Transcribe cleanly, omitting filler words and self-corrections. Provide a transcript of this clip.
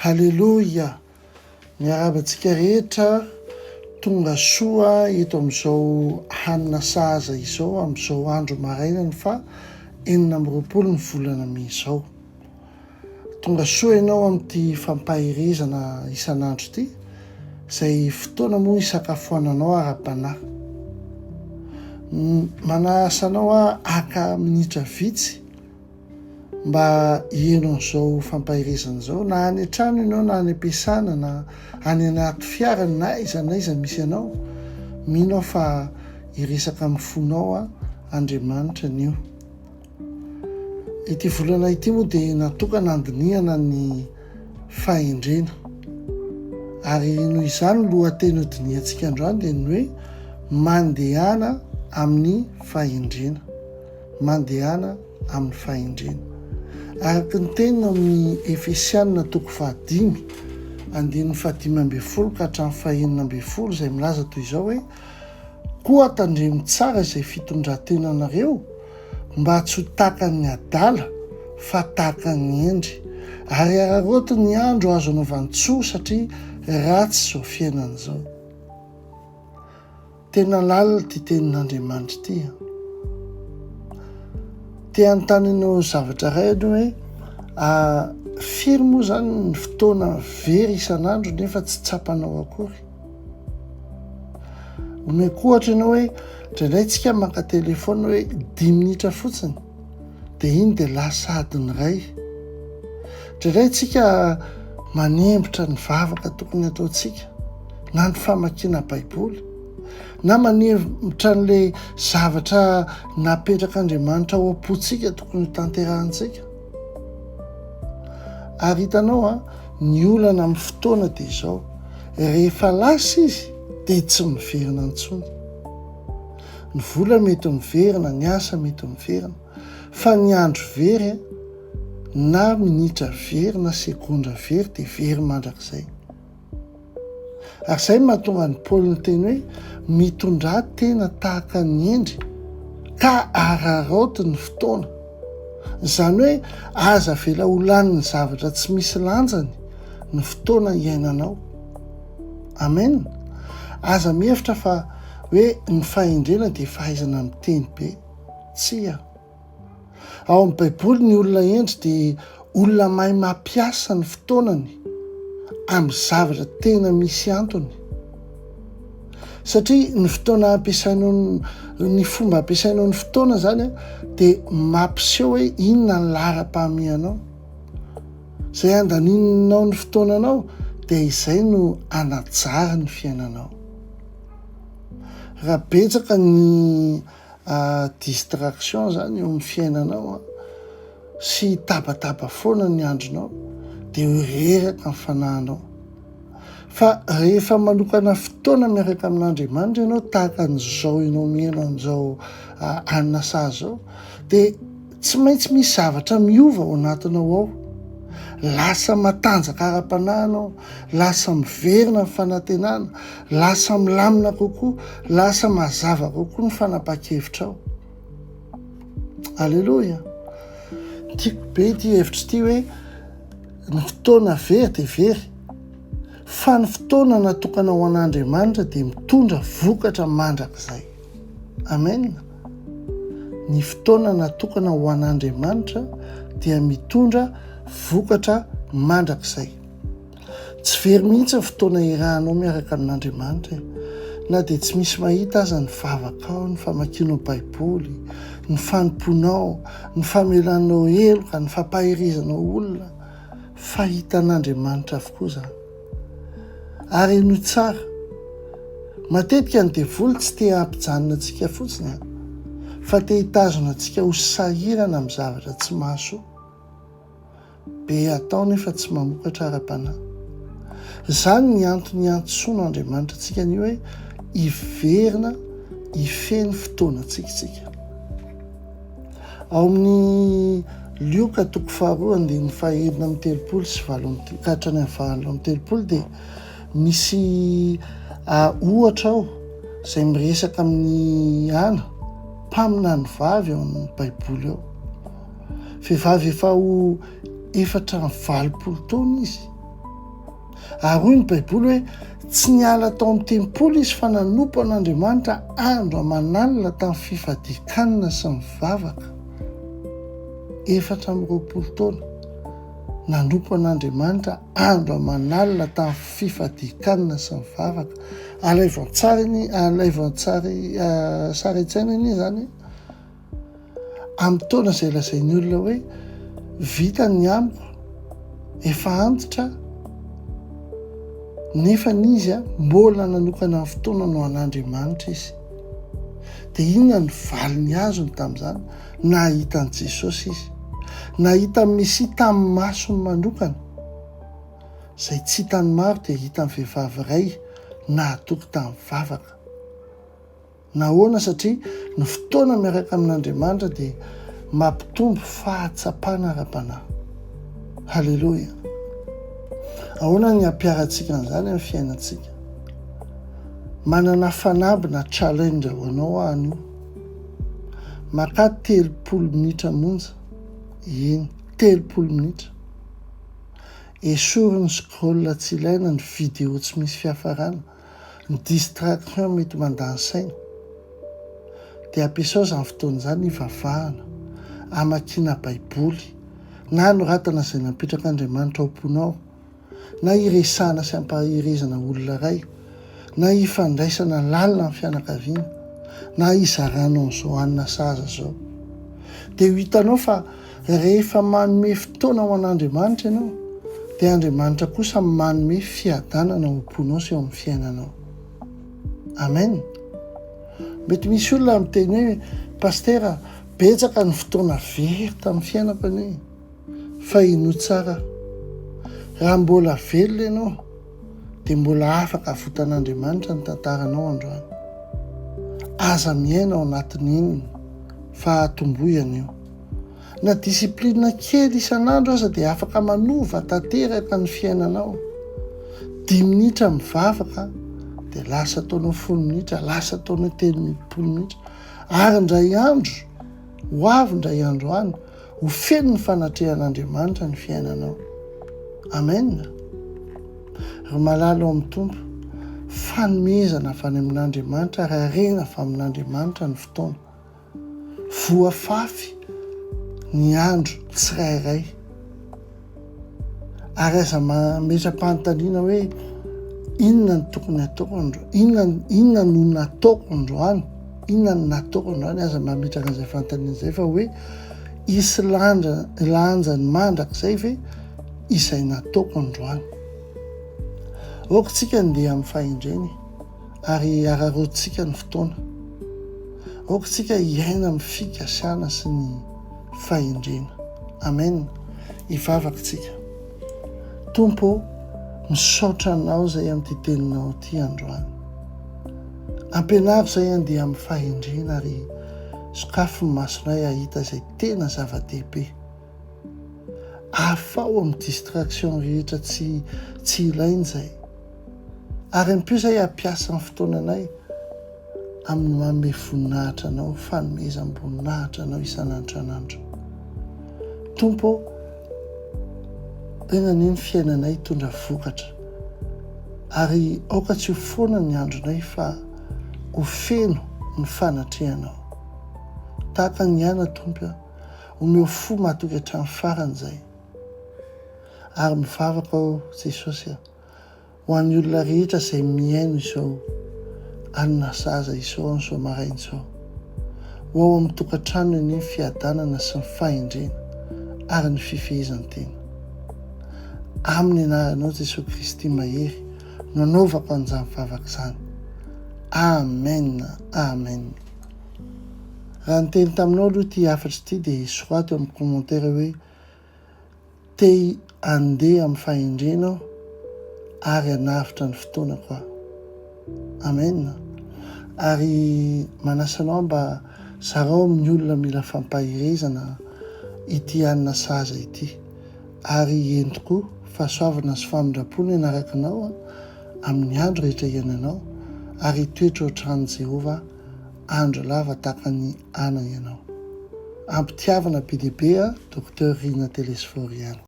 Halleloia, miarabantsika rehetra tonga soa eto amin'izao hanina saza izao amin'izao andro marainany fa 20 ny volana May izao. Tonga soa ianao amin'ity fampahirizana isan'andro ity, izay fotoana moa isakafoananao ara-panahy. Manasanao aka minitra vitsy mba hieno an'izao fampahirizana izao, na any an-trano ianao na any am-piasana na any anaty fiara na aiza misy ianao, mino fa hiresaka amin'ny fonao Andriamanitra anio. Ity volana ity moa dia natokana andinihana ny fahendrena, ary noho izany lohateny hodiniantsika androany dia ny hoe mandehana amin'ny fahendrena, mandehana amin'ny fahendrena. Araka ny tenina amin'ny Efesianina 5:5-12 ka hatramin'ny 9:10 izay milaza toy izao hoe: koa tandremo tsara izay fitondrantenanareo mba tsy ho tahaka ny adala fa tahaka ny endry, ary araroty ny andro azo anaovantsoa satria ratsy izao fiainana izao. Tena lalina ty tenin'Andriamanitra ity. Te anontanianao zavatra iray aloha hoe firy moa zany ny fotoana very isan'andro nefa tsy tsapanao akory? Omeko ohatra ianao hoe indraindray tsika maka telefona hoe 10 minitra fotsiny dia iny dia lasa adiny iray. Indraindray tsika manembotra ny vavaka tokony ataontsika, na ny famakiana baiboly, na manembotra n'ilay zavatra napetrak'Andriamanitra ao am-pontsika tokony ho tanterahantsika. Ary hitanao ny olana amin'ny fotoana dia izao, rehefa lasa izy dia tsy miverina intsony. Ny vola mety miverina, ny asa mety miverina, fa ny andro very na minitra very na sekondra very dia very mandrakizay. Ary izay mahatonga ny Paoly ny teny hoe mitondrà tena tahaka ny endry ka araraoty ny fotoana. Izany hoe aza vela ho lanin'ny zavatra tsy misy lanjany ny fotoana iainanao. Amen. Aza mihevitra fa hoe ny fahendrena dia fahaizana miteny be. Tsia. Ao amin'ny baiboly ny olona endry dia olona mahay mampiasa ny fotoanany amin'ny zavatra tena misy antony. Satria ny fotoana ampiasainao, ny fomba ampiasainao ny fotoana zany dia mampiseho hoe inona ny lara-pahamehanao. Izay andaninao ny fotoananao dia izay no anajara ny fiainanao. Raha betsaka ny distraction zany eo amin'ny fiainanao sy tabataba foana ny andronao dia reraka ny fanahinao. Fa rehefa manokana fotoana miaraka amin'Andriamanitra ianao tahaka an'izao ianao miaina an'izao hanina saza zao, dia tsy maintsy misy zavatra miova ao anatinao ao. Lasa matanjaka ara-panahy ianao, lasa miverina ny fanantenana, lasa milamina kokoa, lasa mazava kokoa ny fanapa-kevitrao. Alleloia. Tiako be ity hevitra ity hoe ny fotoana very dia very, fa ny fotoana natokana ho an'Andriamanitra dia mitondra vokatra mandrakizay. Amen. Ny fotoana natokana ho an'Andriamanitra dia mitondra vokatra mandrakizay. Tsy very mihitsy ny fotoana irahanao miaraka amin'Andriamanitra, na dia tsy misy mahita aza ny vavakao, ny famakianao baiboly, ny fanomponao, ny famelanao heloka, ny fampahirizanao olona, fa hitan'Andriamanitra avokoa zany. Ary no tsara, matetika ny devoly tsy te hampijanona antsika fotsiny, fa te hitazona antsika ho sahirana amin'ny zavatra tsy mahasoa. Be atao nefa tsy mamokatra ara-panahy. Izany ny antony antsoin'Andriamanitra antsika ny hoe hiverina, hifeny fotoana tsika. Ao amin'ny Lioka 2:2-3 sy 7-13 dia misy ohatra ao izay miresaka amin'ny mpamina ny vavy ao amin'ny baiboly ao. Vehivavy efa ho 420 taona izy Ary hoy ny baiboly hoe tsy niala tao amin'ny tempolo izy fa nanompo an'Andriamanitra andro aman'alina tamin'ny fifadikanina sy ny vavaka 420 taona. Nanompo an'Andriamanitra andro aman'alina tamin'ny fifadikanina sy ny vavaka. Sara itsaina iny zany amin'ny taona izay lazain'ny olona hoe vita ny amiko, efa antitra, nefa izy mbola nanokana ny fotoana no an'Andriamanitra izy. Dia inona ny valiny azony tamin'izany? Nahita an'i Jesosy izy, nahita Mesia tamin'ny masony manokana, izay tsy hitany maro dia hitan'ny vehivavy iray nahatoky tamin'ny vavaka. Nahoana? Satria ny fotoana miaraka amin'Andriamanitra dia mampitombo fahatsapana ara-panahy. Halleloja. Ahoana ny hampiarantsika an'izany amin'ny fiainantsika? Manana fanabina challenge ho anao any io. Maka 30 minitra monja. Eny, 30 minitra. Esoriny scroll tsy ilaina, ny vidéo tsy misy fiafarana, ny distraction mety mandany saina. Dia ampiasao izany fotoana izany hivavahana, hamakiana baiboly, na anoratana izay napetraka Andriamanitra ao am-ponao, na hiresahana sy hampahirezana olona iray, na hifandraisana lalina amin'ny fianakaviana, na hizaranao izao hanina saza izao. Dia ho hitanao fa rehefa manome fotoana ho an'Andriamanitra ianao, dia Andriamanitra kosa manome fiadanana ho am-ponao sy eo amin'ny fiainanao. Amen. Mety misy olona miteny hoe pastera, betsaka ny fotoana very tamin'ny fiainako anie, fa ino tsara? Raha mbola velona ianao dia mbola afaka avotan'Andriamanitra ny tantaranao androany. Aza miaina ao anatin'iny fahatombohana io. Na disiplinina kely isan'andro aza dia afaka manova tanteraka ny fiainanao. 10 minitra mivavaka dia lasa ataonao 10 minitra, lasa ataonao 30 minitra. Ary indray andro ho avy indray andro any ho feno ny fanatrehan'Andriamanitra ny fiainanao. Amen. Ry malala ao amin'ny tompo, fanomezana avy any amin'Andriamanitra, rarena avy amin'Andriamanitra ny fotoana. Voafafy ny andro tsirairay. Ary aza metra-panontaniana hoe inona ny tokony ataoko androany, inona no nataoko androany, inona no nataoko androany. Aza mametraka an'izay fanontaniana izay fa hoe isy lanjany mandrakizay ve izay nataoko androany. Aokantsika andeha amin'ny fahendreny ary araroantsika ny fotoana. Aokantsika hiaina amin'ny fikasiana sy ny fahendrena. Amen. Hivavakantsika. Tompo, misaotra anao izay amin'ny teninao ty androany. Ampianaro izay andeha amin'ny fahendrena ary sokafo ny masonay ahita izay tena zava-dehibe. Afao amin'ny distraction rehetra tsy ilaina izay. Ary ampio izay hampiasa ny fotoananay amin'ny manome voninahitra anao, fanomezam-boninahitra anao isan'andro anandro. Tompo, tena ny fiainanay hitondra vokatra. Ary aoka tsy ho foana ny andronay fa ho feno ny fanatrehanao. Tahaka ny ana Tompo, omeo fo mahatoky hatramin'ny faran'izay. Ary mivavaka ao Jesosy ho an'ny olona rehetra izay miaino izao hanina saza izao an'izao maraina izao. Ho ao amin'ny tokantrano ny fiadanana sy ny fahendrena ary ny fifehezan-tena. Amin'ny anaranao Jesosy Kristy mahery no anaovako an'izany vavaka izany. Amen. Amen. Raha niteny taminao aloha ty hafatra ity dia soraty eo amin'ny commentaire hoe te andeha amin'ny fahendrenao ary hanavitra ny fotoana koa. Amen. Ary manasanao mba zarao amin'ny olona mila fampahirezana ity hanina saza ity. Ary entiko fahasoavana sy famindrapona ianarakanao amin'ny andro rehetra iainanao ary toetra ohatran'i Jehova andro lava tahaka ny ana ianao. Ampitiavana be dia be Dr. Rina Telesforiana.